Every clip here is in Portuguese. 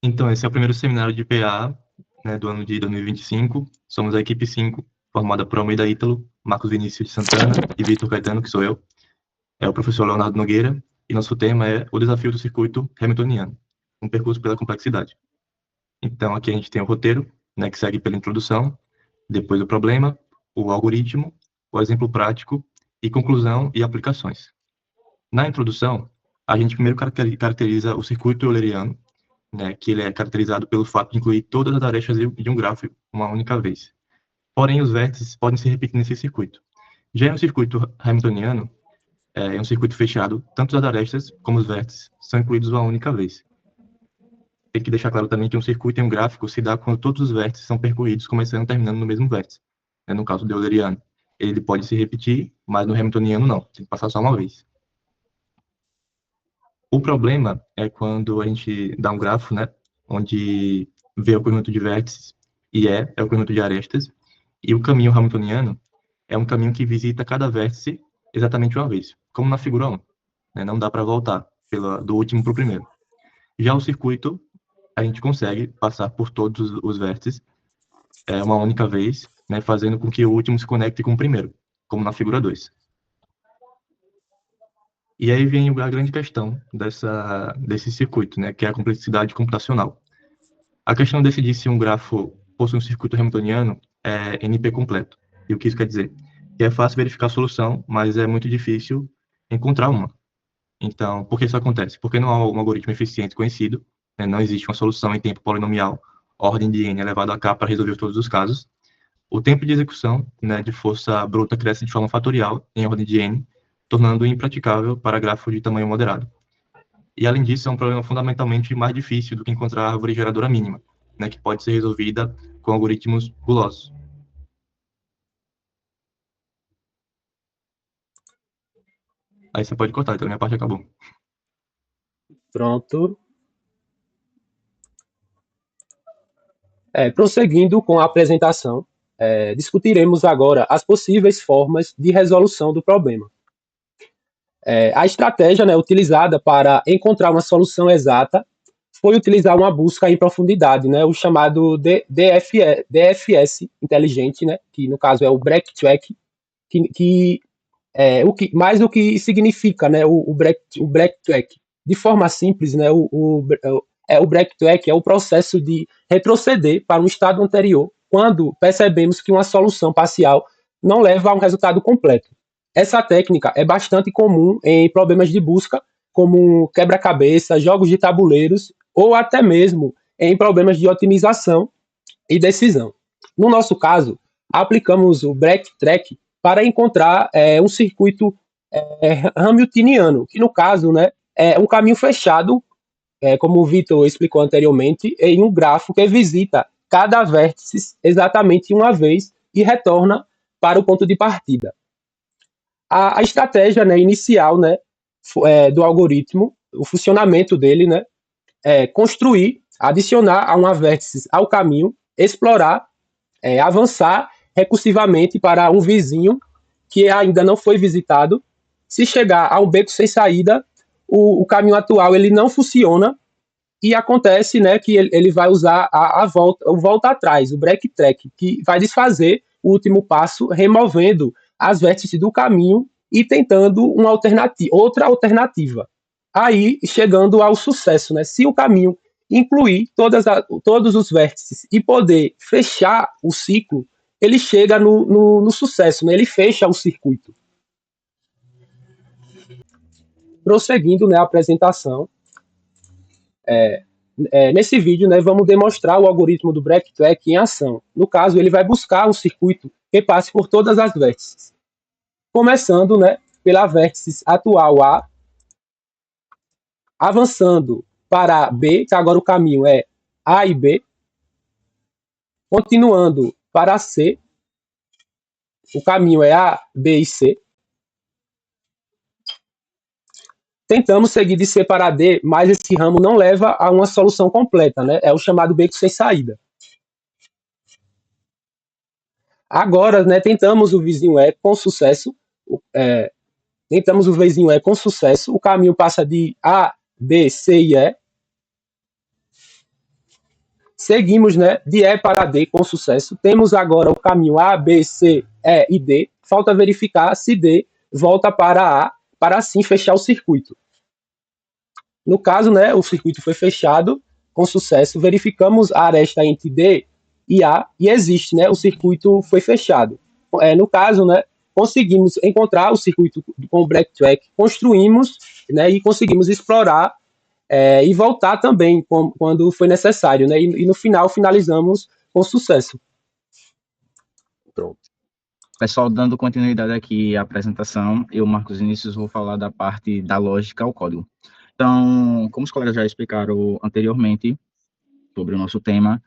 Então, esse é o primeiro seminário de PA, né, do ano de 2025. Somos a equipe 5, formada por Almeida Ítalo, Marcos Vinícius de Santana e Vitor Caetano, que sou eu. É o professor Leonardo Nogueira, e nosso tema é o desafio do circuito hamiltoniano, um percurso pela complexidade. Então, aqui a gente tem o roteiro, né, que segue pela introdução, depois o problema, o algoritmo, o exemplo prático e conclusão e aplicações. Na introdução, a gente primeiro caracteriza o circuito euleriano, né, que ele é caracterizado pelo fato de incluir todas as arestas de um grafo uma única vez. Porém, os vértices podem se repetir nesse circuito. Já em um circuito hamiltoniano, é um circuito fechado, tanto as arestas como os vértices são incluídos uma única vez. Tem que deixar claro também que um circuito em um gráfico se dá quando todos os vértices são percorridos, começando e terminando no mesmo vértice. No caso do euleriano, ele pode se repetir, mas no hamiltoniano não, tem que passar só uma vez. O problema é quando a gente dá um grafo, né, onde vê o conjunto de vértices e é o conjunto de arestas, e o caminho hamiltoniano é um caminho que visita cada vértice exatamente uma vez, como na figura 1. Né, não dá para voltar do último para o primeiro. Já o circuito, a gente consegue passar por todos os vértices uma única vez, né, fazendo com que o último se conecte com o primeiro, como na figura 2. E aí vem a grande questão desse circuito, né, que é a complexidade computacional. A questão de decidir se um grafo possui um circuito hamiltoniano é NP completo. E o que isso quer dizer? Que é fácil verificar a solução, mas é muito difícil encontrar uma. Então, por que isso acontece? Porque não há um algoritmo eficiente conhecido, né, não existe uma solução em tempo polinomial, ordem de n elevado a k para resolver todos os casos. O tempo de execução, né, de força bruta cresce de forma fatorial em ordem de n, tornando impraticável para grafo de tamanho moderado. E, além disso, é um problema fundamentalmente mais difícil do que encontrar a árvore geradora mínima, né, que pode ser resolvida com algoritmos gulosos. Aí você pode cortar, então minha parte acabou. Pronto. Prosseguindo com a apresentação, discutiremos agora as possíveis formas de resolução do problema. A estratégia, né, utilizada para encontrar uma solução exata foi utilizar uma busca em profundidade, né, o chamado DFS inteligente, né, que no caso é o Backtrack, mais o que significa, né, o Backtrack. De forma simples, né, o Backtrack é o processo de retroceder para um estado anterior quando percebemos que uma solução parcial não leva a um resultado completo. Essa técnica é bastante comum em problemas de busca, como quebra-cabeça, jogos de tabuleiros ou até mesmo em problemas de otimização e decisão. No nosso caso, aplicamos o Backtrack para encontrar um circuito hamiltoniano, que no caso, né, é um caminho fechado, como o Vitor explicou anteriormente, em um grafo que visita cada vértice exatamente uma vez e retorna para o ponto de partida. A estratégia, né, inicial, né, do algoritmo, o funcionamento dele, né, é construir, adicionar a uma vértice ao caminho, explorar, avançar recursivamente para um vizinho que ainda não foi visitado. Se chegar a um beco sem saída, o caminho atual ele não funciona e acontece, né, que ele vai usar o volta atrás, o backtrack, que vai desfazer o último passo, removendo as vértices do caminho e tentando outra alternativa. Aí, chegando ao sucesso, né? Se o caminho incluir todos os vértices e poder fechar o ciclo, ele chega no sucesso, né? Ele fecha o circuito. Prosseguindo, né, a apresentação, nesse vídeo, né, vamos demonstrar o algoritmo do Backtrack em ação. No caso, ele vai buscar um circuito que passe por todas as vértices. Começando, né, pela vértice atual A, avançando para B, que agora o caminho é A e B, continuando para C, o caminho é A, B e C. Tentamos seguir de C para D, mas esse ramo não leva a uma solução completa, né? É o chamado beco sem saída. Agora, né, tentamos o vizinho E com sucesso. Tentamos o vizinho E com sucesso. O caminho passa de A, B, C e E. seguimos, né, de E para D com sucesso. Temos agora o caminho A, B, C, E e D. Falta verificar se D volta para A, para assim fechar o circuito. No caso, né, o circuito foi fechado com sucesso. Verificamos a aresta entre D e A e existe, né, o circuito foi fechado. No caso, né, conseguimos encontrar o circuito com o break track, construímos, né, e conseguimos explorar e voltar também quando foi necessário, né? E no final finalizamos com sucesso. Pronto. Pessoal, dando continuidade aqui à apresentação, eu, Marcos Vinícius, vou falar da parte da lógica ao código. Então, como os colegas já explicaram anteriormente sobre o nosso tema,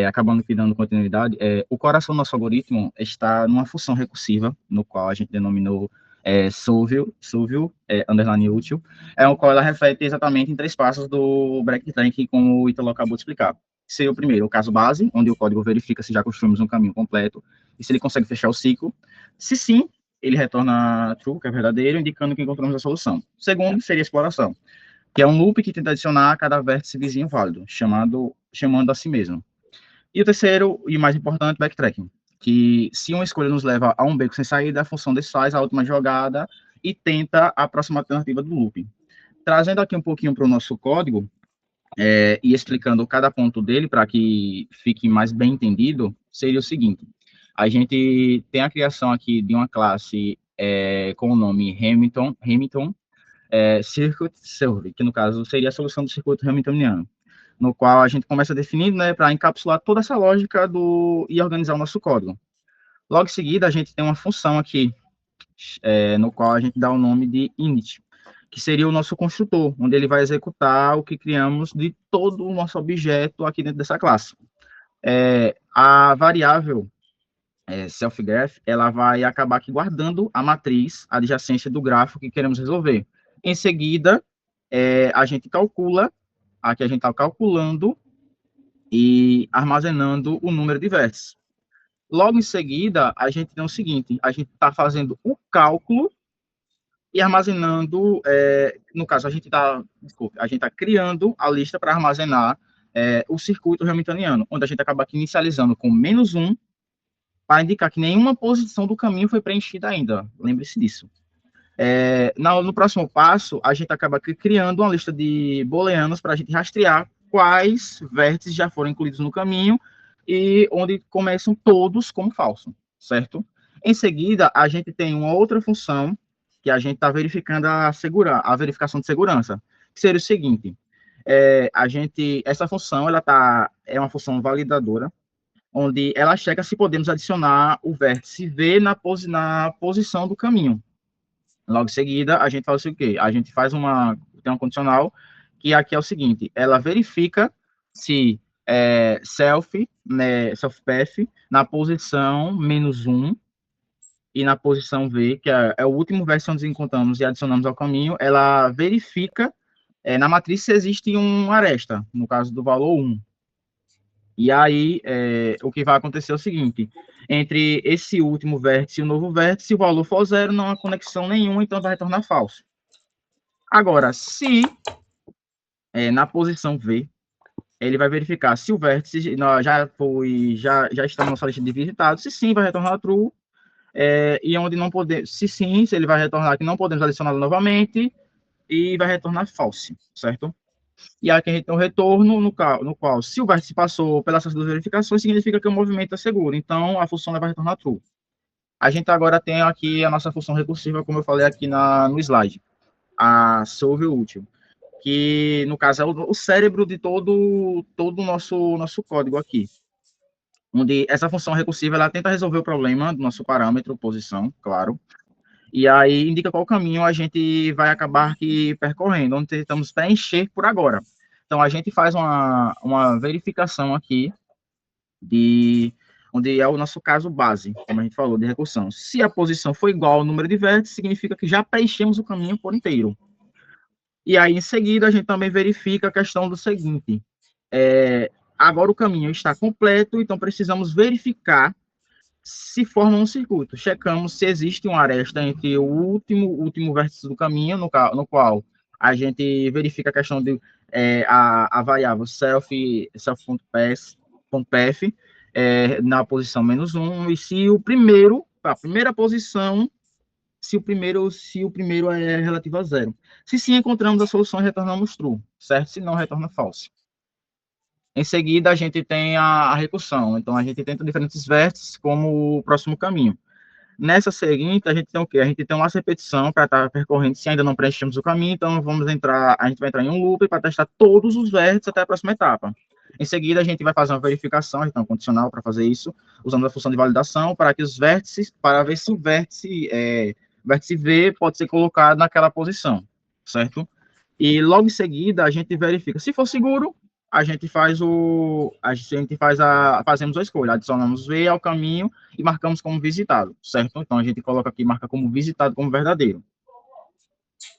acabando aqui dando continuidade, o coração do nosso algoritmo está numa função recursiva, no qual a gente denominou solvil, underline útil, o qual ela reflete exatamente em 3 passos do breaktrack, como o Ítalo acabou de explicar. Seria o primeiro, o caso base, onde o código verifica se já construímos um caminho completo e se ele consegue fechar o ciclo. Se sim, ele retorna true, que é verdadeiro, indicando que encontramos a solução. O segundo seria a exploração, que é um loop que tenta adicionar a cada vértice vizinho válido, chamando a si mesmo. E o terceiro, e mais importante, backtracking, que se uma escolha nos leva a um beco sem saída, a função desfaz a última jogada e tenta a próxima alternativa do loop. Trazendo aqui um pouquinho para o nosso código, e explicando cada ponto dele para que fique mais bem entendido, seria o seguinte: a gente tem a criação aqui de uma classe com o nome Hamilton Circuit Server, que no caso seria a solução do circuito hamiltoniano, no qual a gente começa definindo, né, para encapsular toda essa lógica e organizar o nosso código. Logo em seguida, a gente tem uma função aqui, no qual a gente dá o nome de init, que seria o nosso construtor, onde ele vai executar o que criamos de todo o nosso objeto aqui dentro dessa classe. A variável self-graph, ela vai acabar aqui guardando a matriz, a adjacência do grafo que queremos resolver. Em seguida, a gente calcula, aqui a gente está calculando e armazenando o número de vértices. Logo em seguida, a gente tem o seguinte: a gente está fazendo o cálculo e armazenando, no caso, a gente está criando a lista para armazenar o circuito hamiltoniano, onde a gente acaba aqui inicializando com -1, para indicar que nenhuma posição do caminho foi preenchida ainda. Lembre-se disso. No próximo passo, a gente acaba aqui criando uma lista de booleanos para a gente rastrear quais vértices já foram incluídos no caminho e onde começam todos como falso, certo? Em seguida, a gente tem uma outra função que a gente está verificando a verificação de segurança, que seria o seguinte: essa função é uma função validadora, onde ela checa se podemos adicionar o vértice V na posição do caminho. Logo em seguida, a gente faz o quê? A gente tem uma condicional, que aqui é o seguinte: ela verifica se self-path na posição -1 e na posição V, que é o último vértice onde encontramos e adicionamos ao caminho, ela verifica na matriz se existe uma aresta, no caso do valor 1. E aí, o que vai acontecer é o seguinte: entre esse último vértice e o novo vértice, se o valor for 0, não há conexão nenhuma, então vai retornar falso. Agora, se na posição V, ele vai verificar se o vértice já está na nossa lista de visitados, se sim, vai retornar true, e onde não podemos, se sim, ele vai retornar que não podemos adicioná-lo novamente, e vai retornar false, certo? E aqui a gente tem um retorno no qual, se o vértice passou pelas duas verificações, significa que o movimento é seguro, então a função vai retornar true. A gente agora tem aqui a nossa função recursiva, como eu falei aqui no slide, a solve útil, que no caso é o cérebro de todo o nosso código aqui, onde essa função recursiva ela tenta resolver o problema do nosso parâmetro, posição, claro, e aí indica qual caminho a gente vai acabar aqui percorrendo, onde tentamos preencher por agora. Então, a gente faz uma verificação aqui onde é o nosso caso base, como a gente falou, de recursão. Se a posição for igual ao número de vértices, significa que já preenchemos o caminho por inteiro. E aí, em seguida, a gente também verifica a questão do seguinte: agora o caminho está completo, então precisamos verificar se forma um circuito. Checamos se existe uma aresta entre o último vértice do caminho, no qual a gente verifica a questão de a variável self.path .pf, na posição -1, e se a primeira posição, se o primeiro é relativo a 0. Se sim, encontramos a solução e retornamos true, certo? Se não, retorna false. Em seguida, a gente tem a recursão. Então, a gente tenta diferentes vértices como o próximo caminho. Nessa seguinte, a gente tem o quê? A gente tem uma repetição para estar percorrendo, se ainda não preenchemos o caminho, então a gente vai entrar em um loop para testar todos os vértices até a próxima etapa. Em seguida, a gente vai fazer uma verificação, a gente tem um condicional para fazer isso, usando a função de validação, para que os vértices, para ver se o vértice V pode ser colocado naquela posição, certo? E logo em seguida, a gente verifica. Se for seguro, fazemos a escolha, adicionamos V ao caminho e marcamos como visitado, certo? Então, a gente coloca aqui, marca como visitado, como verdadeiro.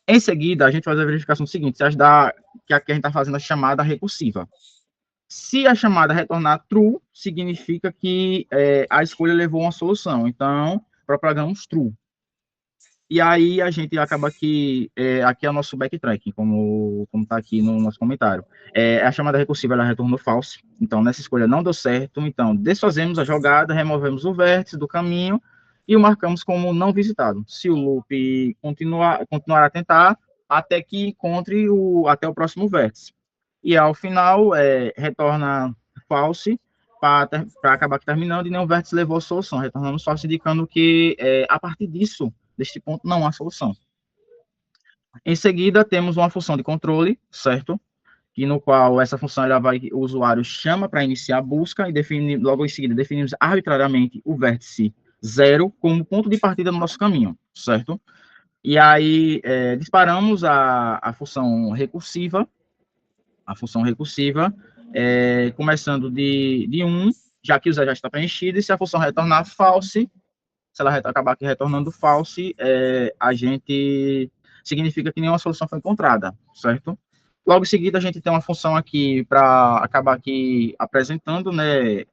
Em seguida, a gente faz a verificação seguinte, que aqui a gente está fazendo a chamada recursiva. Se a chamada retornar true, significa que a escolha levou a uma solução. Então, propagamos true. E aí, a gente acaba que... aqui é o nosso backtracking, como está aqui no nosso comentário. A chamada recursiva, ela retornou false. Então, nessa escolha não deu certo. Então, desfazemos a jogada, removemos o vértice do caminho e o marcamos como não visitado. Se o loop continuar a tentar, até que encontre até o próximo vértice. E, ao final, retorna false para acabar terminando e nenhum vértice levou a solução. Retornamos false, indicando que, a partir deste ponto, não há solução. Em seguida, temos uma função de controle, certo? E no qual essa função o usuário chama para iniciar a busca e logo em seguida definimos arbitrariamente o vértice 0 como ponto de partida no nosso caminho, certo? E aí disparamos a função recursiva, começando de 1, já que o 0 já está preenchido, e se a função retornar false, se ela acabar aqui retornando false, significa que nenhuma solução foi encontrada, certo? Logo em seguida, a gente tem uma função aqui para acabar aqui apresentando, né,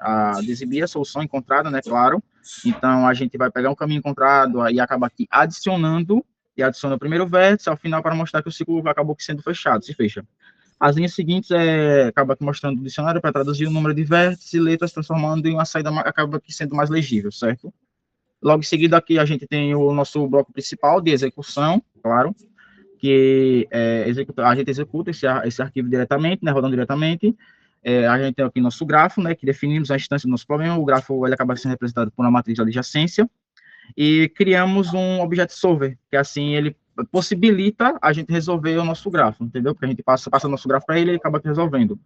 exibir a solução encontrada, né, claro. Então, a gente vai pegar um caminho encontrado e acabar aqui adicionando, e adiciona o primeiro vértice, ao final, para mostrar que o ciclo acabou sendo fechado, se fecha. As linhas seguintes acaba aqui mostrando o dicionário para traduzir o número de vértices e letras, transformando em uma saída, acaba aqui sendo mais legível, certo? Logo em seguida, aqui a gente tem o nosso bloco principal de execução, claro, que a gente executa esse arquivo diretamente, né, rodando diretamente. A gente tem aqui nosso grafo, né, que definimos a instância do nosso problema. O grafo ele acaba sendo representado por uma matriz de adjacência. E criamos um objeto solver, que assim ele possibilita a gente resolver o nosso grafo, entendeu? Porque a gente passa o nosso grafo para ele e acaba resolvendo.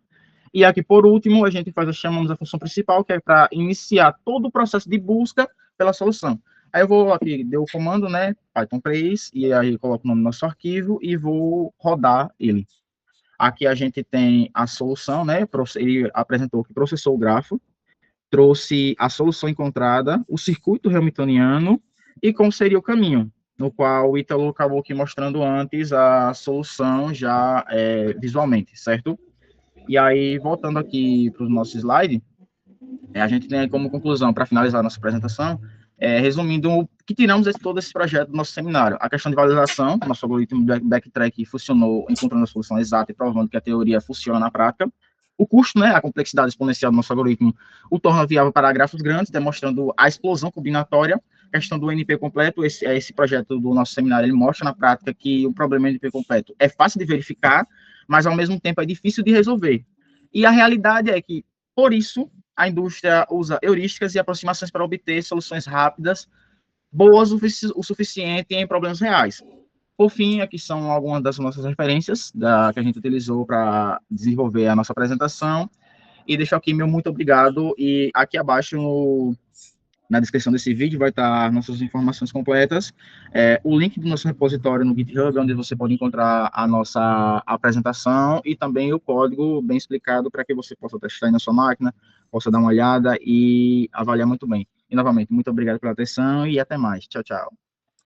E aqui, por último, a gente chamamos a função principal, que é para iniciar todo o processo de busca pela solução. Aí eu vou aqui, deu o comando, né, Python 3, e aí eu coloco o nome do nosso arquivo e vou rodar ele. Aqui a gente tem a solução, né, ele apresentou que processou o grafo, trouxe a solução encontrada, o circuito hamiltoniano e como seria o caminho, no qual o Ítalo acabou aqui mostrando antes a solução já visualmente, certo? E aí, voltando aqui para o nosso slide, a gente tem como conclusão, para finalizar a nossa apresentação, resumindo o que tiramos de todo esse projeto do nosso seminário. A questão de validação, nosso algoritmo backtrack funcionou encontrando a solução exata e provando que a teoria funciona na prática. O custo, né, a complexidade exponencial do nosso algoritmo, o torna viável para grafos grandes, demonstrando a explosão combinatória. A questão do NP completo, esse projeto do nosso seminário, ele mostra na prática que o problema NP completo é fácil de verificar, mas ao mesmo tempo é difícil de resolver. E a realidade é que, por isso, a indústria usa heurísticas e aproximações para obter soluções rápidas, boas o suficiente em problemas reais. Por fim, aqui são algumas das nossas referências que a gente utilizou para desenvolver a nossa apresentação. E deixo aqui meu muito obrigado. E aqui abaixo, na descrição desse vídeo, vai estar nossas informações completas. O link do nosso repositório no GitHub, onde você pode encontrar a nossa apresentação e também o código bem explicado para que você possa testar aí na sua máquina, possa dar uma olhada e avaliar muito bem. E, novamente, muito obrigado pela atenção e até mais. Tchau, tchau.